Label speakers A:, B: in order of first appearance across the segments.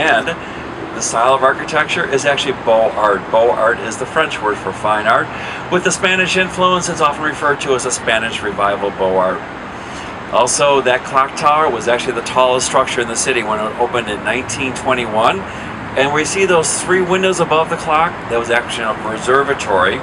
A: And the style of architecture is actually Beaux Art. Beaux Art is the French word for fine art. With the Spanish influence, it's often referred to as a Spanish Revival Beaux Art. Also, that clock tower was actually the tallest structure in the city when it opened in 1921. And we see those 3 windows above the clock. That was actually an observatory.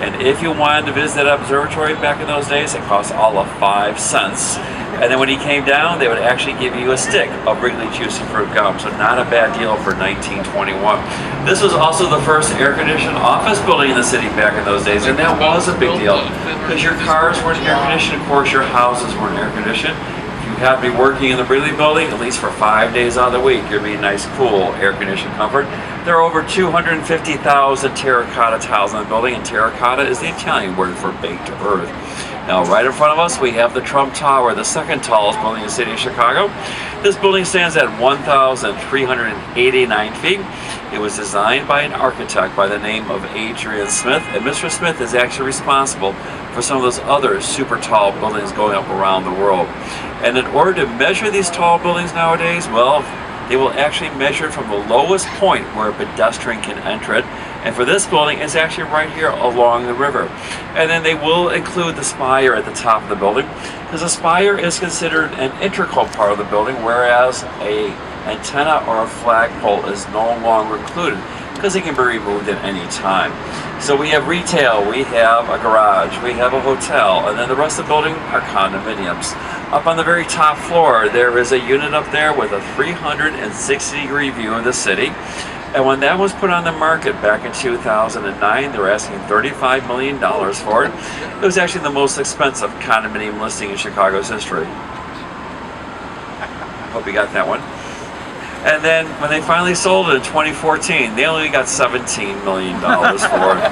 A: And if you wanted to visit that observatory back in those days, it cost all of 5 cents. And then when he came down, they would actually give you a stick of Wrigley Juicy Fruit gum. So not a bad deal for 1921. This was also the first air-conditioned office building in the city back in those days. And that was a big deal because your cars weren't air-conditioned. Of course, your houses weren't air-conditioned. You have to be working in the Wrigley building at least for 5 days out of the week. You're being nice, cool, air-conditioned comfort. There are over 250,000 terracotta tiles in the building, and terracotta is the Italian word for baked earth. Now, right in front of us, we have the Trump Tower, the second tallest building in the city of Chicago. This building stands at 1,389 feet. It was designed by an architect by the name of Adrian Smith, and Mr. Smith is actually responsible for some of those other super tall buildings going up around the world. And in order to measure these tall buildings nowadays, well, they will actually measure from the lowest point where a pedestrian can enter it. And for this building, it's actually right here along the river. And then they will include the spire at the top of the building, because the spire is considered an integral part of the building, whereas a antenna or a flagpole is no longer included, because it can be removed at any time. So we have retail, we have a garage, we have a hotel, and then the rest of the building are condominiums. Up on the very top floor, there is a unit up there with a 360-degree view of the city. And when that was put on the market back in 2009, they were asking $35 million for it. It was actually the most expensive condominium listing in Chicago's history. Hope you got that one. And then when they finally sold it in 2014, they only got $17 million for it.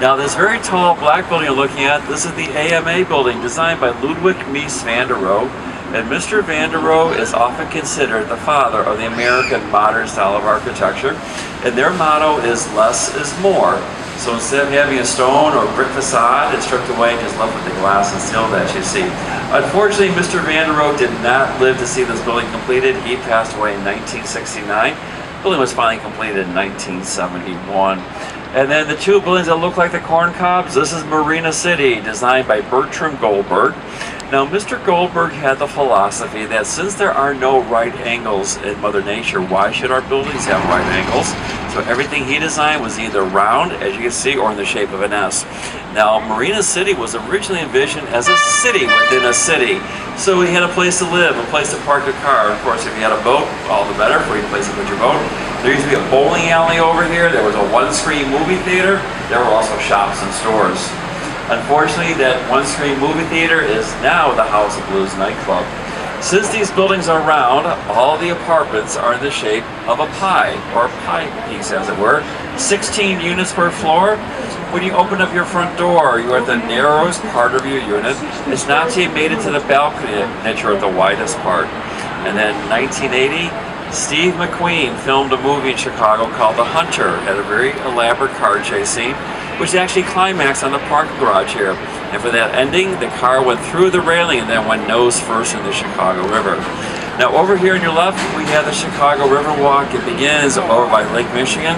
A: Now, this very tall black building you're looking at, this is the AMA building designed by Ludwig Mies van der Rohe. And Mr. van der Rohe is often considered the father of the American modern style of architecture. And their motto is less is more. So instead of having a stone or brick facade, it's stripped away and just left with the glass and steel that you see. Unfortunately, Mr. van der Rohe did not live to see this building completed. He passed away in 1969. The building was finally completed in 1971. And then the 2 buildings that look like the corn cobs, this is Marina City, designed by Bertram Goldberg. Now, Mr. Goldberg had the philosophy that since there are no right angles in Mother Nature, why should our buildings have right angles? So everything he designed was either round, as you can see, or in the shape of an S. Now, Marina City was originally envisioned as a city within a city. So we had a place to live, a place to park your car. Of course, if you had a boat, all the better for you, a place to put your boat. There used to be a bowling alley over here. There was a one-screen movie theater. There were also shops and stores. Unfortunately, that one-screen movie theater is now the House of Blues nightclub. Since these buildings are round, all the apartments are in the shape of a pie, or a pie piece as it were. 16 units per floor. When you open up your front door, you're at the narrowest part of your unit. It's not until you made it to the balcony that you're at the widest part. And then 1980, Steve McQueen filmed a movie in Chicago called The Hunter. It had a very elaborate car chase scene, which actually climaxed on the parking garage here. And for that ending, the car went through the railing and then went nose first in the Chicago River. Now over here on your left, we have the Chicago River Walk. It begins over by Lake Michigan,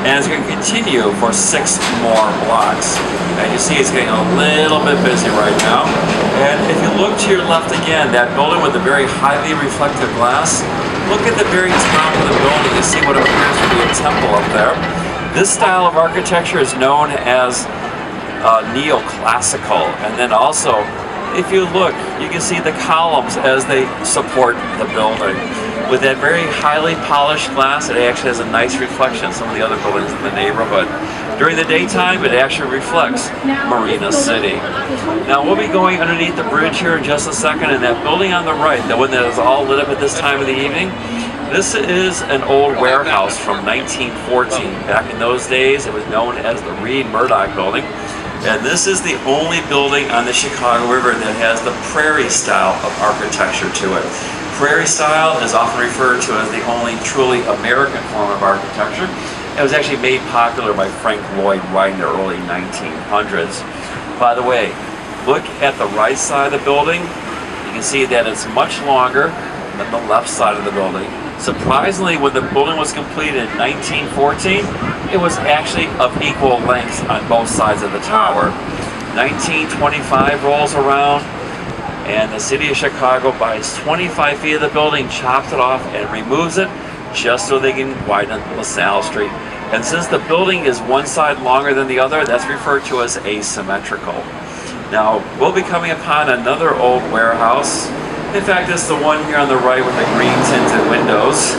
A: and it's going to continue for 6 more blocks. And you see it's getting a little bit busy right now. And if you look to your left again, that building with the very highly reflective glass, look at the very top of the building. You see what appears to be a temple up there. This style of architecture is known as neoclassical. And then also, if you look, you can see the columns as they support the building. With that very highly polished glass, it actually has a nice reflection of some of the other buildings in the neighborhood. During the daytime, it actually reflects Marina City. Now, we'll be going underneath the bridge here in just a second, and that building on the right, the one that is all lit up at this time of the evening, this is an old warehouse from 1914. Back in those days, it was known as the Reed Murdoch Building. And this is the only building on the Chicago River that has the prairie style of architecture to it. Prairie style is often referred to as the only truly American form of architecture. It was actually made popular by Frank Lloyd Wright in the early 1900s. By the way, look at the right side of the building. You can see that it's much longer than the left side of the building. Surprisingly, when the building was completed in 1914, it was actually of equal length on both sides of the tower. 1925 rolls around, and the city of Chicago buys 25 feet of the building, chops it off, and removes it just so they can widen LaSalle Street. And since the building is one side longer than the other, that's referred to as asymmetrical. Now, we'll be coming upon another old warehouse. In fact, it's the one here on the right with the green tinted windows.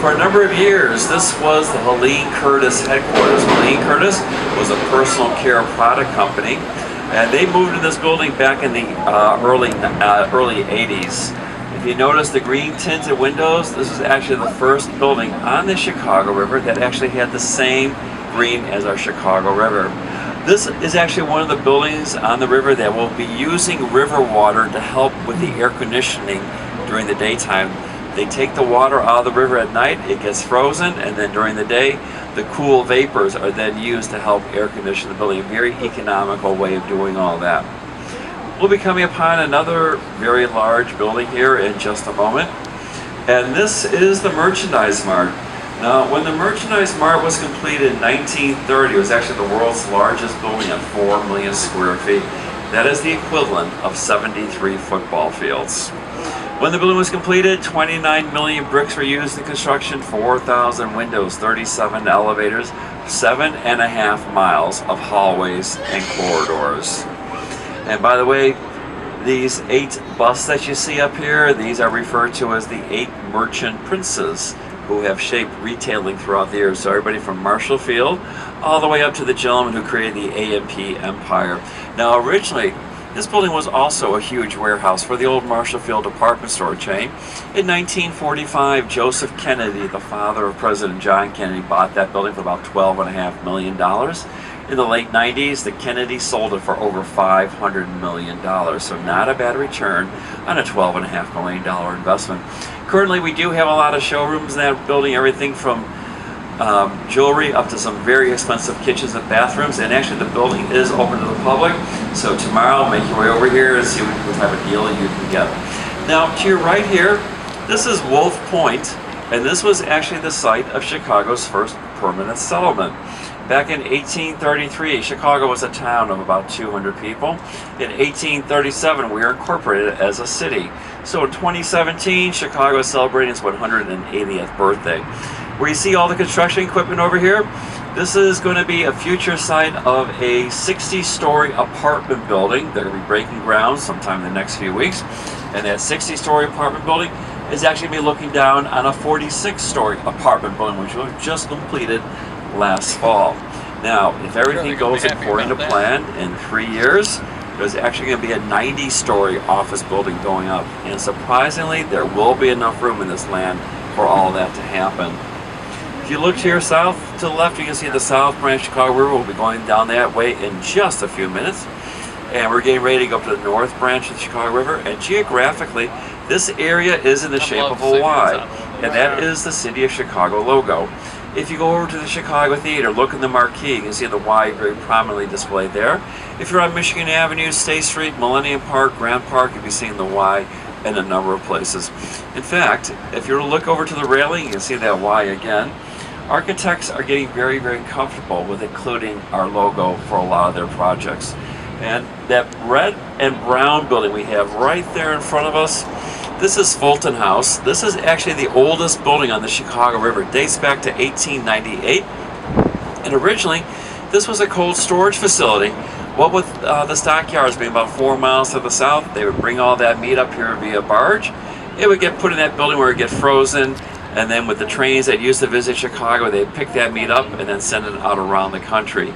A: For a number of years, this was the Helene Curtis headquarters. Helene Curtis was a personal care product company, and they moved to this building back in the early 80s. If you notice the green tinted windows, this is actually the first building on the Chicago River that actually had the same green as our Chicago River. This is actually one of the buildings on the river that will be using river water to help with the air conditioning during the daytime. They take the water out of the river at night, it gets frozen, and then during the day, the cool vapors are then used to help air condition the building. A very economical way of doing all that. We'll be coming upon another very large building here in just a moment. And this is the Merchandise Mart. Now, when the Merchandise Mart was completed in 1930, it was actually the world's largest building at 4 million square feet. That is the equivalent of 73 football fields. When the building was completed, 29 million bricks were used in construction, 4,000 windows, 37 elevators, 7.5 miles of hallways and corridors. And by the way, these 8 busts that you see up here, these are referred to as the 8 merchant princes who have shaped retailing throughout the years. So everybody from Marshall Field all the way up to the gentleman who created the A&P Empire. Now originally, this building was also a huge warehouse for the old Marshall Field department store chain. In 1945, Joseph Kennedy, the father of President John Kennedy, bought that building for about $12.5 million. In the late 90s, the Kennedys sold it for over $500 million, so not a bad return on a $12.5 million investment. Currently, we do have a lot of showrooms in that building, everything from jewelry up to some very expensive kitchens and bathrooms, and actually the building is open to the public, so tomorrow make your way over here and see what type of deal you can get. Now, to your right here, this is Wolf Point, and this was actually the site of Chicago's first permanent settlement. Back in 1833, Chicago was a town of about 200 people. In 1837, we were incorporated as a city. So in 2017, Chicago is celebrating its 180th birthday. Where you see all the construction equipment over here, this is going to be a future site of a 60-story apartment building. They're going to be breaking ground sometime in the next few weeks. And that 60-story apartment building is actually going to be looking down on a 46-story apartment building, which was just completed last fall. Now, if everything goes according to plan, in 3 years, there's actually going to be a 90-story office building going up. And surprisingly, there will be enough room in this land for all that to happen. If you look to your south, to the left, you can see the South Branch Chicago River. We'll be going down that way in just a few minutes. And we're getting ready to go up to the North Branch of the Chicago River. And geographically, this area is in the shape of a Y. And that is the City of Chicago logo. If you go over to the Chicago Theater, look in the marquee, you can see the Y very prominently displayed there. If you're on Michigan Avenue, State Street, Millennium Park, Grant Park, you'll be seeing the Y in a number of places. In fact, if you look over to the railing, you can see that Y again. Architects are getting very, very comfortable with including our logo for a lot of their projects. And that red and brown building we have right there in front of us, this is Fulton House. This is actually the oldest building on the Chicago River. It dates back to 1898. And originally, this was a cold storage facility. What with the stockyards being about 4 miles to the south, they would bring all that meat up here via barge. It would get put in that building where it would get frozen. And then with the trains that used to visit Chicago, they'd pick that meat up and then send it out around the country.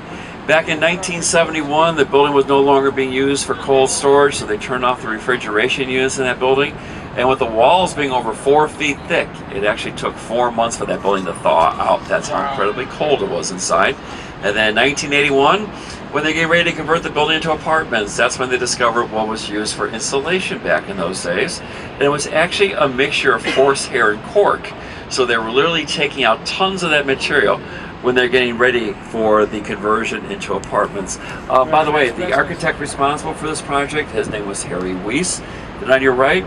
A: Back in 1971, the building was no longer being used for cold storage, so they turned off the refrigeration units in that building. And with the walls being over 4 feet thick, it actually took 4 months for that building to thaw out. That's how incredibly cold it was inside. And then in 1981, when they get ready to convert the building into apartments, that's when they discovered what was used for insulation back in those days. And it was actually a mixture of horsehair and cork. So they were literally taking out tons of that material when they're getting ready for the conversion into apartments. By the way, the architect responsible for this project, his name was Harry Weiss. And on your right,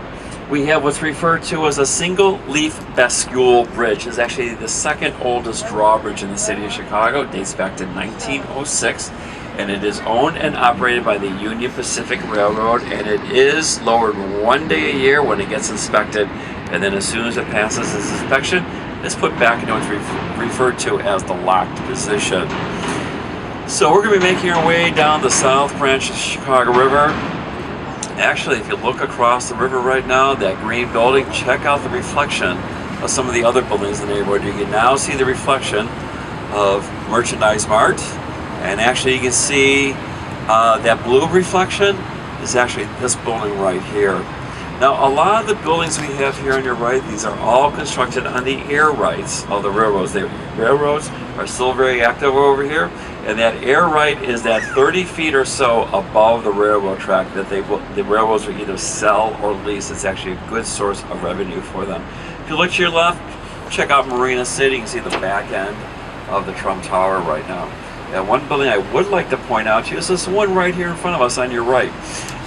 A: We have what's referred to as a single leaf bascule bridge. It's actually the second oldest drawbridge in the city of Chicago. It dates back to 1906, and it is owned and operated by the Union Pacific Railroad, and it is lowered one day a year when it gets inspected, and then as soon as it passes its inspection, it's put back into what's referred to as the locked position. So we're going to be making our way down the south branch of the Chicago River. Actually, if you look across the river right now, that green building, check out the reflection of some of the other buildings in the neighborhood. You can now see the reflection of Merchandise Mart, and actually you can see that blue reflection is actually this building right here. Now, a lot of the buildings we have here on your right, these are all constructed on the air rights of the railroads. The railroads are still very active over here, and that air right is that 30 feet or so above the railroad track that the railroads will either sell or lease. It's actually a good source of revenue for them. If you look to your left, check out Marina City. You can see the back end of the Trump Tower right now. And one building I would like to point out to you is this one right here in front of us on your right.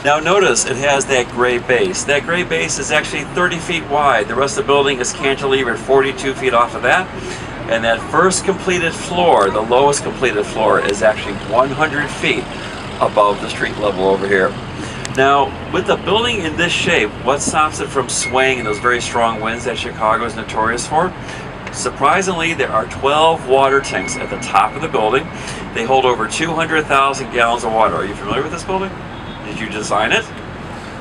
A: Now notice it has that gray base. That gray base is actually 30 feet wide. The rest of the building is cantilevered 42 feet off of that. And that first completed floor, the lowest completed floor, is actually 100 feet above the street level over here. Now, with the building in this shape, what stops it from swaying in those very strong winds that Chicago is notorious for? Surprisingly, there are 12 water tanks at the top of the building. They hold over 200,000 gallons of water. Are you familiar with this building? Did you design it?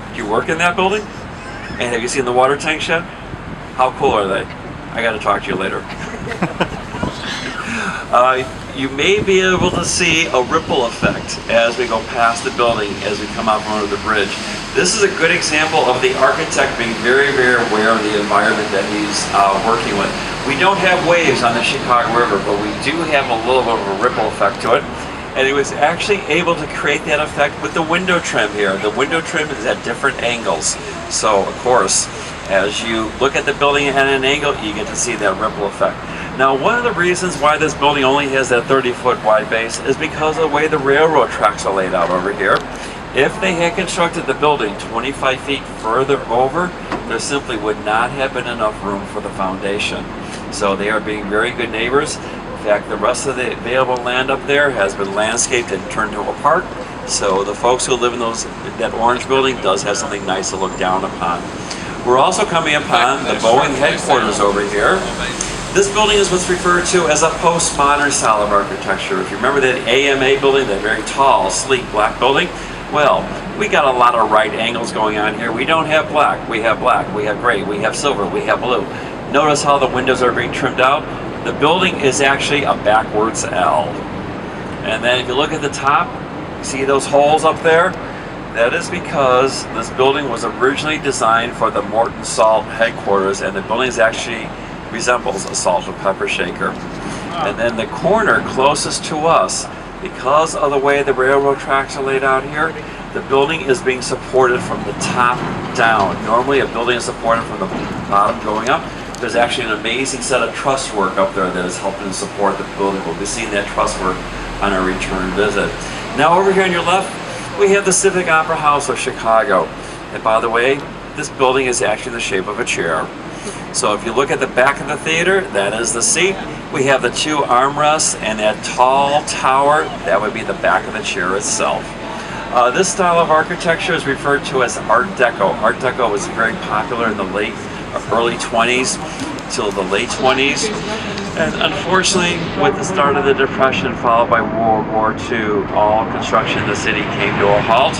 A: Did you work in that building? And have you seen the water tank shed? How cool are they? I got to talk to you later. You may be able to see a ripple effect as we go past the building, as we come out from under the bridge. This is a good example of the architect being very, very aware of the environment that he's working with. We don't have waves on the Chicago River, but we do have a little bit of a ripple effect to it. And he was actually able to create that effect with the window trim here. The window trim is at different angles. So, of course, as you look at the building at an angle, you get to see that ripple effect. Now, one of the reasons why this building only has that 30-foot wide base is because of the way the railroad tracks are laid out over here. If they had constructed the building 25 feet further over, there simply would not have been enough room for the foundation. So they are being very good neighbors. In fact, the rest of the available land up there has been landscaped and turned into a park. So the folks who live in that orange building does have something nice to look down upon. We're also coming upon the Boeing headquarters over here. This building is what's referred to as a postmodern style of architecture. If you remember that AMA building, that very tall, sleek black building, well, we got a lot of right angles going on here. We don't have black, we have gray, we have silver, we have blue. Notice how the windows are being trimmed out. The building is actually a backwards L. And then if you look at the top, see those holes up there? That is because this building was originally designed for the Morton Salt headquarters, and the building actually resembles a salt and pepper shaker. And then the corner closest to us, because of the way the railroad tracks are laid out here, the building is being supported from the top down. Normally a building is supported from the bottom going up. There's actually an amazing set of truss work up there that is helping to support the building. We'll be seeing that truss work on our return visit. Now over here on your left, we have the Civic Opera House of Chicago. And by the way, this building is actually the shape of a chair. So if you look at the back of the theater, that is the seat. We have the two armrests and that tall tower, that would be the back of the chair itself. This style of architecture is referred to as Art Deco. Art Deco was very popular in the early 20s till the late 20s. And unfortunately, with the start of the Depression followed by World War II, all construction in the city came to a halt.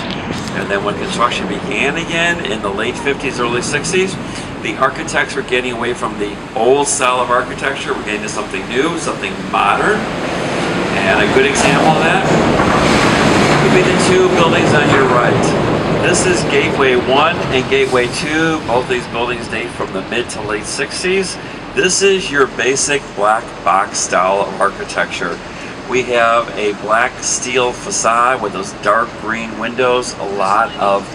A: And then when construction began again in the late 50s, early 60s, the architects were getting away from the old style of architecture. We're getting to something new, something modern. And a good example of that would be the two buildings on your right. This is Gateway 1 and Gateway 2. Both these buildings date from the mid to late 60s. This is your basic black box style of architecture. We have a black steel facade with those dark green windows, a lot of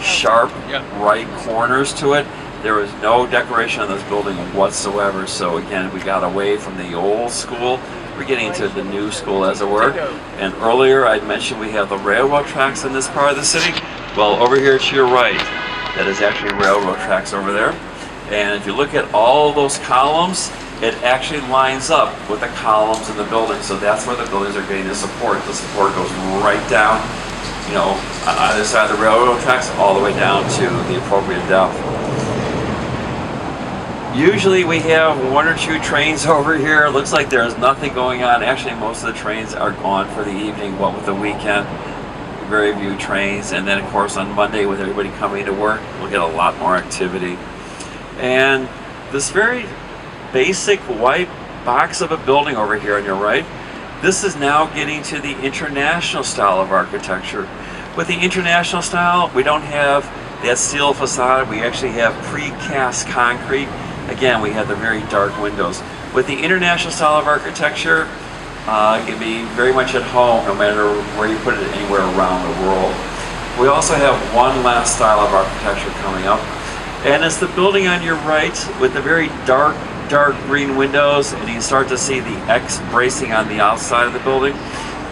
A: sharp right corners to it. There is no decoration on this building whatsoever. So again, we got away from the old school. We're getting into the new school, as it were. And earlier I'd mentioned we have the railroad tracks in this part of the city. Well, over here to your right, that is actually railroad tracks over there. And if you look at all those columns, it actually lines up with the columns in the building. So that's where the buildings are getting the support. The support goes right down, you know, on either side of the railroad tracks, all the way down to the appropriate depth. Usually we have 1 or 2 trains over here. It looks like there's nothing going on. Actually, most of the trains are gone for the evening. What with the weekend, very few trains. And then, of course, on Monday, with everybody coming to work, we'll get a lot more activity. And this very basic white box of a building over here on your right, this is now getting to the international style of architecture. With the international style, we don't have that steel facade. We actually have precast concrete. Again, we have the very dark windows. With the international style of architecture, it can be very much at home no matter where you put it anywhere around the world. We also have one last style of architecture coming up, and it's the building on your right with the very dark green windows, and you start to see the X bracing on the outside of the building.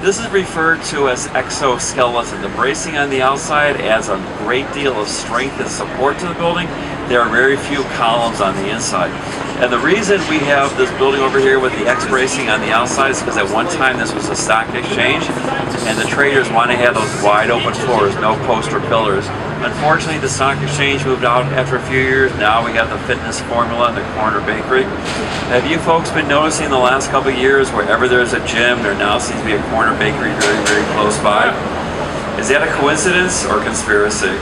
A: This is referred to as exoskeleton. The bracing on the outside adds a great deal of strength and support to the building. There are very few columns on the inside. And the reason we have this building over here with the X bracing on the outside is because at one time this was a stock exchange, and the traders wanted to have those wide open floors, no posts or pillars. Unfortunately, the stock exchange moved out after a few years. Now we have the fitness formula and the corner bakery. Have you folks been noticing the last couple of years, wherever there's a gym, there now seems to be a corner bakery very, very close by? Is that a coincidence or conspiracy?